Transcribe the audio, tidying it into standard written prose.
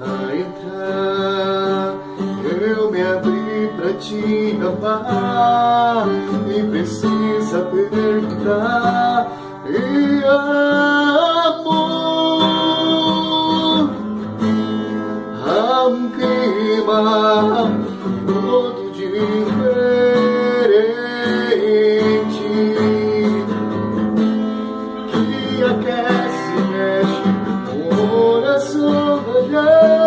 a entrar. Eu me abri pra te amar e precisa perguntar. E amor, há um clima todo diferente que aquece e mexe o coração da gente.